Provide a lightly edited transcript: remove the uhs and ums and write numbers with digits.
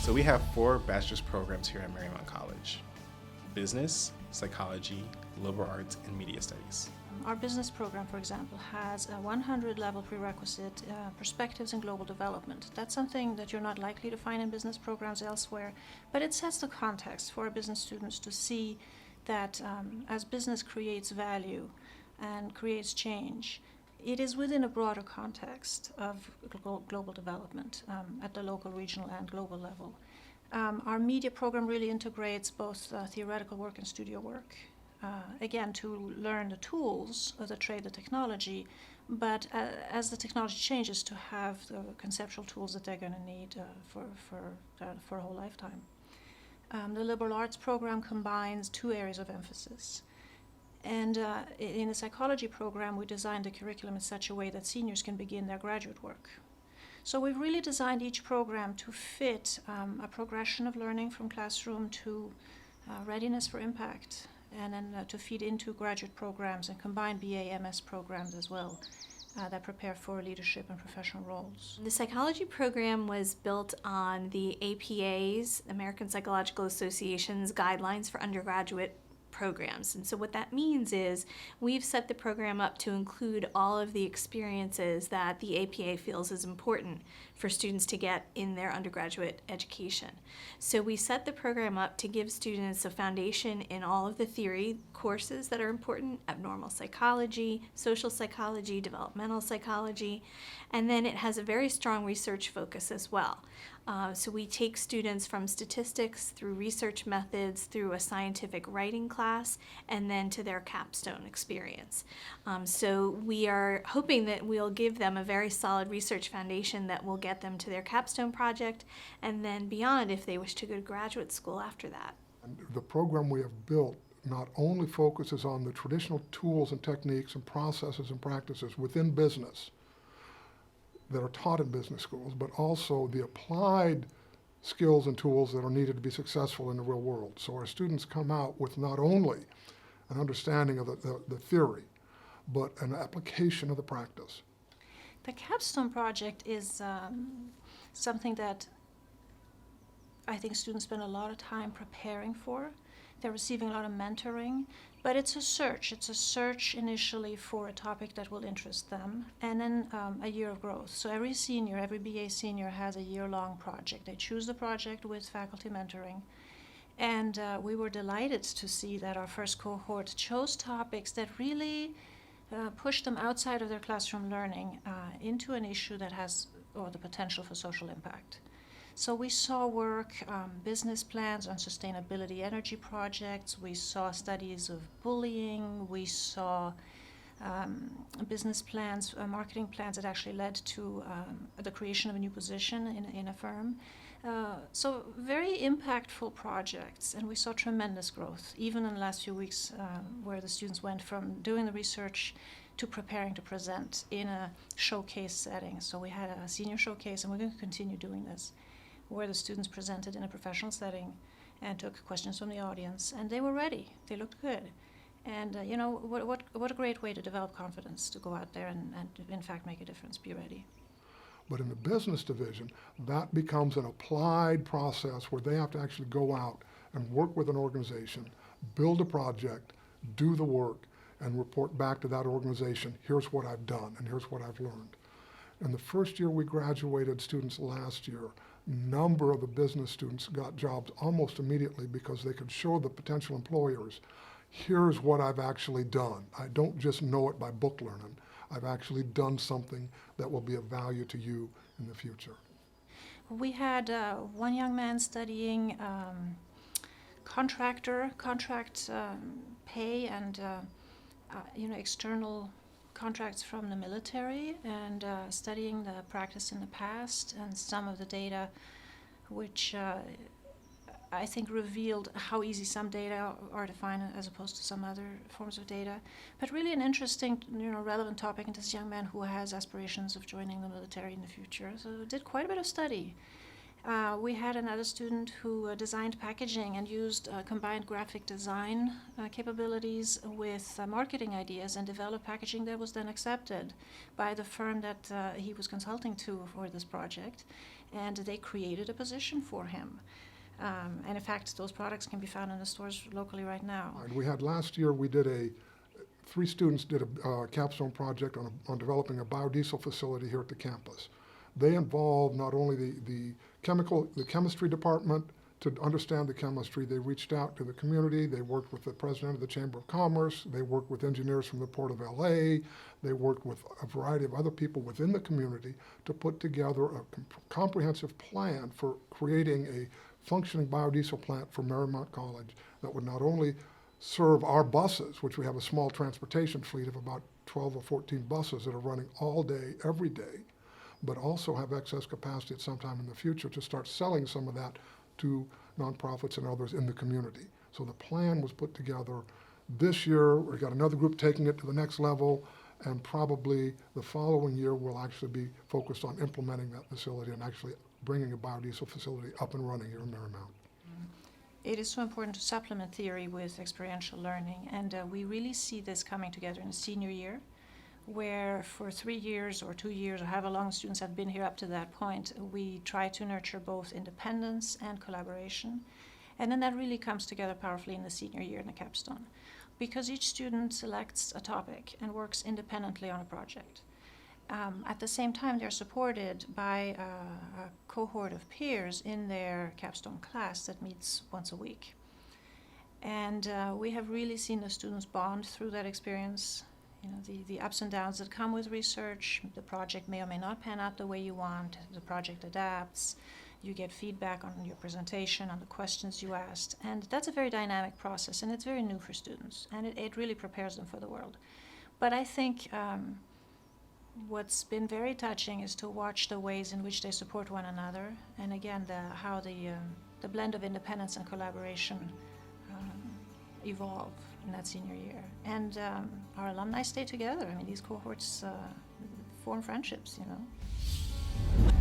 So we have 4 bachelor's programs here at Marymount College: business, psychology, liberal arts, and media studies. Our business program, for example, has a 100-level prerequisite, perspectives in global development. That's something that you're not likely to find in business programs elsewhere, but it sets the context for our business students to see that as business creates value and creates change, it is within a broader context of global development at the local, regional, and global level. Our media program really integrates both theoretical work and studio work. Again, to learn the tools of the trade, the technology, but as the technology changes, to have the conceptual tools that they're going to need for a whole lifetime. The liberal arts program combines 2 areas of emphasis. And in the psychology program, we designed the curriculum in such a way that seniors can begin their graduate work. So we've really designed each program to fit a progression of learning from classroom to readiness for impact, and then to feed into graduate programs and combined BA, MS programs as well that prepare for leadership and professional roles. The psychology program was built on the APA's, American Psychological Association's, guidelines for undergraduate programs. And so what that means is we've set the program up to include all of the experiences that the APA feels is important for students to get in their undergraduate education. So we set the program up to give students a foundation in all of the theory courses that are important: abnormal psychology, social psychology, developmental psychology, and then it has a very strong research focus as well. So we take students from statistics through research methods, through a scientific writing class, and then to their capstone experience. So we are hoping that we'll give them a very solid research foundation that will get them to their capstone project, and then beyond if they wish to go to graduate school after that. The program we have built not only focuses on the traditional tools and techniques and processes and practices within business that are taught in business schools, but also the applied skills and tools that are needed to be successful in the real world. So our students come out with not only an understanding of the theory, but an application of the practice. The capstone project is something that I think students spend a lot of time preparing for. They're receiving a lot of mentoring, but it's a search. It's a search initially for a topic that will interest them, and then a year of growth. So every senior, every BA senior has a year-long project. They choose the project with faculty mentoring, and we were delighted to see that our first cohort chose topics that really pushed them outside of their classroom learning into an issue that has the potential for social impact. So we saw work, business plans on sustainability energy projects. We saw studies of bullying. We saw business plans, marketing plans that actually led to the creation of a new position in a firm. So very impactful projects, and we saw tremendous growth, even in the last few weeks where the students went from doing the research to preparing to present in a showcase setting. So we had a senior showcase, and we're going to continue doing this, where the students presented in a professional setting and took questions from the audience, and they were ready. They looked good. And what a great way to develop confidence, to go out there and in fact make a difference, be ready. But in the business division, that becomes an applied process where they have to actually go out and work with an organization, build a project, do the work, and report back to that organization, here's what I've done and here's what I've learned. In the first year we graduated students last year, number of the business students got jobs almost immediately because they could show the potential employers, here's what I've actually done. I don't just know it by book learning. I've actually done something that will be of value to you in the future. We had one young man studying contract pay and external contracts from the military, and studying the practice in the past and some of the data which I think revealed how easy some data are to find as opposed to some other forms of data. But really an interesting, relevant topic, and this young man who has aspirations of joining the military in the future. So did quite a bit of study. We had another student who designed packaging and used combined graphic design capabilities with marketing ideas and developed packaging that was then accepted by the firm that he was consulting to for this project, and they created a position for him. And in fact, those products can be found in the stores locally right now. And we had last year, three students did a capstone project on developing a biodiesel facility here at the campus. They involved not only the chemistry department to understand the chemistry. They reached out to the community. They worked with the president of the Chamber of Commerce. They worked with engineers from the Port of LA. They worked with a variety of other people within the community to put together a comprehensive plan for creating a functioning biodiesel plant for Marymount College that would not only serve our buses, which we have a small transportation fleet of about 12 or 14 buses that are running all day, every day, but also have excess capacity at some time in the future to start selling some of that to nonprofits and others in the community. So the plan was put together this year. We've got another group taking it to the next level, and probably the following year we'll actually be focused on implementing that facility and actually bringing a biodiesel facility up and running here in Marymount. It is so important to supplement theory with experiential learning, and we really see this coming together in the senior year, where for 3 years or 2 years, or however long students have been here up to that point, we try to nurture both independence and collaboration. And then that really comes together powerfully in the senior year in the capstone, because each student selects a topic and works independently on a project. At the same time, they're supported by a cohort of peers in their capstone class that meets once a week. And we have really seen the students bond through that experience. You know, the ups and downs that come with research. The project may or may not pan out the way you want. The project adapts. You get feedback on your presentation, on the questions you asked. And that's a very dynamic process, and it's very new for students. And it really prepares them for the world. But I think what's been very touching is to watch the ways in which they support one another. And again, how the blend of independence and collaboration evolve in that senior year. And our alumni stay together. I mean, these cohorts form friendships, you know.